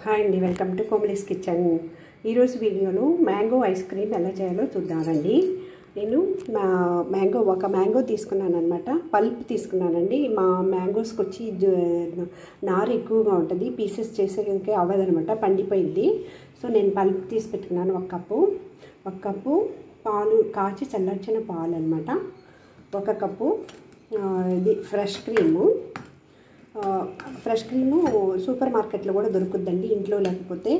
Hi అండి, welcome to Komali's kitchen. ఈరోజు వీడియోలో మ్యాంగో ఐస్ క్రీమ్ ఎలా చేయాలో చూద్దామండి. నేను ఒక మ్యాంగో తీసుకున్నాను అనమాట. పల్ప్ తీసుకున్నానండి. మా మ్యాంగోస్కి వచ్చి నారు ఎక్కువగా ఉంటుంది, పీసెస్ చేసేకి అవ్వదనమాట, పండిపోయింది. సో నేను పల్ప్ తీసి పెట్టుకున్నాను. ఒక కప్పు పాలు, కాచి చల్లార్చిన పాలు అనమాట. ఒక కప్పు ఇది ఫ్రెష్ క్రీము సూపర్ మార్కెట్లో కూడా దొరుకుద్దండి, ఇంట్లో లేకపోతే.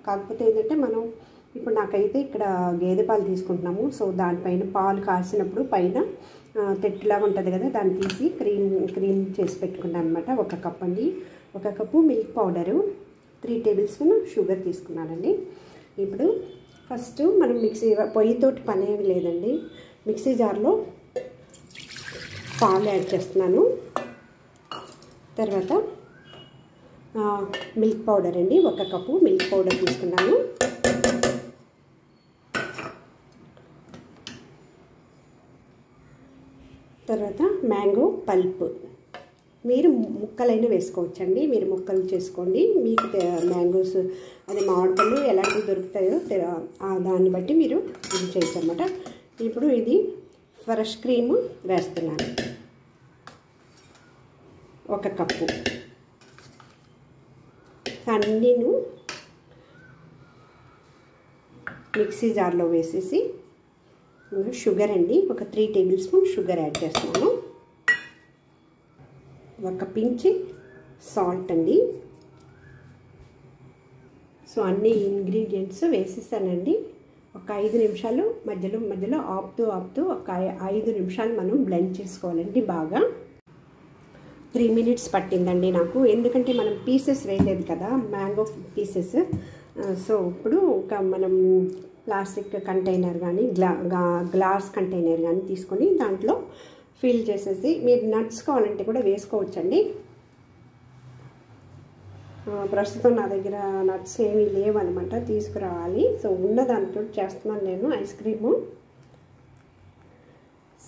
కాకపోతే ఏంటంటే మనం ఇప్పుడు నాకైతే ఇక్కడ గేదె పాలు తీసుకుంటున్నాము. సో దానిపైన పాలు కాసినప్పుడు పైన తెట్టులాగా ఉంటుంది కదా, దాన్ని తీసి క్రీమ్ చేసి పెట్టుకున్నాను అనమాట. ఒక కప్ అండి. ఒక cup milk powder, 3 table spoon sugar తీసుకున్నానండి. ఇప్పుడు ఫస్ట్ మనం పొయ్యితోటి పని ఏమి లేదండి. మిక్సీ జార్లో పాలు యాడ్ చేస్తున్నాను. తర్వాత మిల్క్ పౌడర్ అండి, ఒక కప్పు మిల్క్ పౌడర్ తీసుకున్నాను. తర్వాత మ్యాంగో పల్ప్, మీరు ముక్కలైనా వేసుకోవచ్చండి, మీరు ముక్కలు చేసుకోండి. మీకు మ్యాంగోస్ అదే మామిడిపళ్ళు ఎలాంటివి దొరుకుతాయో దాన్ని బట్టి మీరు ఇది చేయొచ్చు అన్నమాట. ఇప్పుడు ఇది ఫ్రెష్ క్రీము వేస్తున్నాను, ఒక కప్పు. అన్నీను మిక్సీ జార్లో వేసేసి షుగర్ అండి, ఒక 3 టేబుల్ స్పూన్ షుగర్ యాడ్ చేస్తున్నాను. ఒక పించ్ సాల్ట్ అండి. సో అన్ని ఇంగ్రీడియంట్స్ వేసేసానండి. ఒక 5 నిమిషాలు మధ్యలో ఆపుతూ ఒక 5 నిమిషాలు మనం బ్లెండ్ చేసుకోవాలండి బాగా. 3 మినిట్స్ పట్టిందండి నాకు, ఎందుకంటే మనం పీసెస్ వేయలేదు కదా, మ్యాంగో పీసెస్. సో ఇప్పుడు మనం ప్లాస్టిక్ కంటైనర్ కానీ గ్లాస్ కంటైనర్ కానీ తీసుకొని దాంట్లో ఫిల్ చేసేసి, మీరు నట్స్ కావాలంటే కూడా వేసుకోవచ్చండి. ప్రస్తుతం నా దగ్గర నట్స్ ఏమీ లేవన్నమాట, తీసుకురావాలి. సో ఉన్న దాంతో చేస్తున్నాను నేను ఐస్ క్రీము.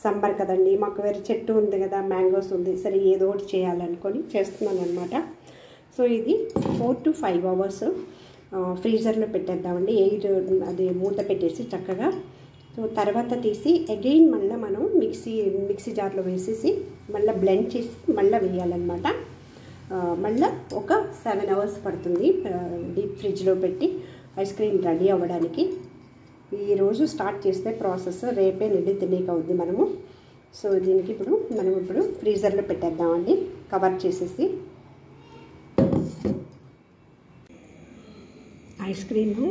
సమ్మర్ కదండి, మాకు వేరే చెట్టు ఉంది కదా, మ్యాంగోస్ ఉంది, సరే ఏదో ఒకటి చేయాలనుకొని చేస్తున్నాను అనమాట. సో ఇది 4 to 5 అవర్స్ ఫ్రీజర్లో పెట్టేద్దామండి, అది మూత పెట్టేసి చక్కగా. సో తర్వాత తీసి అగైన్ మళ్ళీ మనం మిక్సీ జార్లో వేసేసి మళ్ళీ బ్లెండ్ చేసి మళ్ళీ వేయాలన్నమాట. మళ్ళీ ఒక 7 అవర్స్ పడుతుంది డీప్ ఫ్రిడ్జ్లో పెట్టి ఐస్ క్రీమ్ రెడీ అవ్వడానికి. ఈరోజు స్టార్ట్ చేస్తే ప్రాసెస్ రేపే నిండి తినేక అవుద్ది మనము. సో దీనికి ఇప్పుడు ఫ్రీజర్లో పెట్టేద్దామండి, కవర్ చేసేసి. ఐస్ క్రీము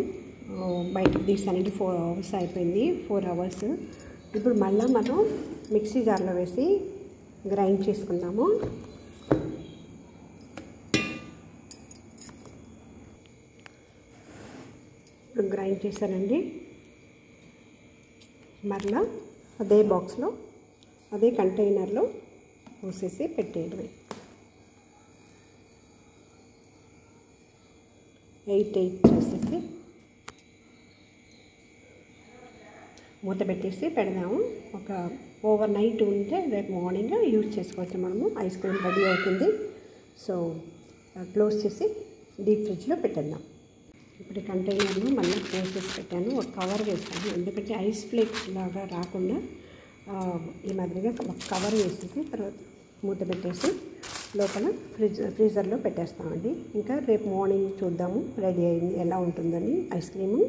బయటకు తీసానండి, 4 అవర్స్ అయిపోయింది, 4 అవర్స్. ఇప్పుడు మళ్ళీ మనం మిక్సీ జార్లో వేసి గ్రైండ్ చేసుకుందాము. ఇప్పుడు గ్రైండ్ చేశానండి. మరలా అదే బాక్స్లో అదే కంటైనర్లో పోసేసి పెట్టేయడమే. 8 చేసేసి మూత పెట్టేసి పెడదాము. ఒక ఓవర్ నైట్ ఉంటే రేపు మార్నింగ్ యూజ్ చేసుకోవచ్చు మనము. ఐస్ క్రీమ్ రెడీ అవుతుంది. సో క్లోజ్ చేసి డీప్ ఫ్రిడ్జ్లో పెట్టేద్దాం. ఇప్పుడు కంటైనర్ను మళ్ళీ క్లోజ్ చేసి పెట్టాను, ఒక కవర్ వేస్తాను, ఎందుకంటే ఐస్ ఫ్లేక్స్ లాగా రాకుండా ఈ మాదిరిగా ఒక కవర్ వేసేసి తర్వాత మూత పెట్టేసి లోపల ఫ్రీజర్లో పెట్టేస్తామండి. ఇంకా రేపు మార్నింగ్ చూద్దాము రెడీ అయింది ఎలా ఉంటుందని ఐస్ క్రీము.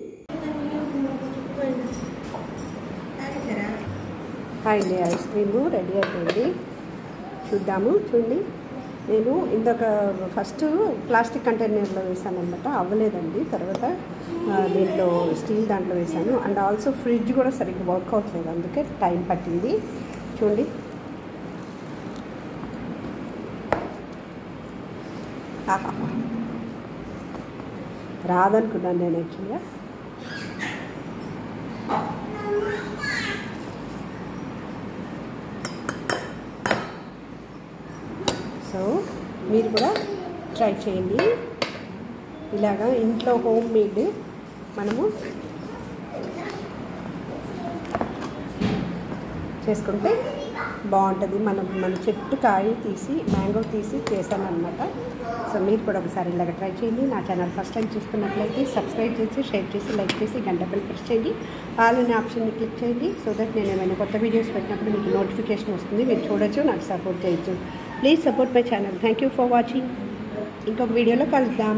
హాయ్ అండి, ఐస్ క్రీము రెడీ అయిపోయింది, చూద్దాము. చూడండి, నేను ఇందాక ఫస్ట్ ప్లాస్టిక్ కంటైనర్లో వేసాను అనమాట, అవ్వలేదండి. తర్వాత దీంట్లో స్టీల్ దాంట్లో వేసాను. అండ్ ఆల్సో ఫ్రిడ్జ్ కూడా సరిగ్గా వర్క్ అవ్వట్లేదు, అందుకే టైం పట్టింది. చూడండి, రాదనుకున్నాను నేను యాక్చువల్గా. సో మీరు కూడా ట్రై చేయండి, ఇలాగా ఇంట్లో హోమ్ మేడ్ మనము చేసుకుంటే బాగుంటుంది. మన చెట్టు కాయ తీసి మ్యాంగో తీసి చేశామన్నమాట. సో మీరు కూడా ఒకసారి ఇలాగ ట్రై చేయండి. నా ఛానల్ ఫస్ట్ టైం చూస్తున్నట్లయితే సబ్స్క్రైబ్ చేసి, షేర్ చేసి, లైక్ చేసి, గంట బెల్ ప్రెస్ చేయండి. ఆల్ అనే ఆప్షన్ని క్లిక్ చేయండి. సో దట్ నేను ఏమైనా కొత్త వీడియోస్ పెట్టినప్పుడు మీకు నోటిఫికేషన్ వస్తుంది, మీరు చూడొచ్చు, నాకు సపోర్ట్ చేయొచ్చు. Please support my channel. Thank you for watching. ఇంకొక వీడియోలో కలుద్దాం.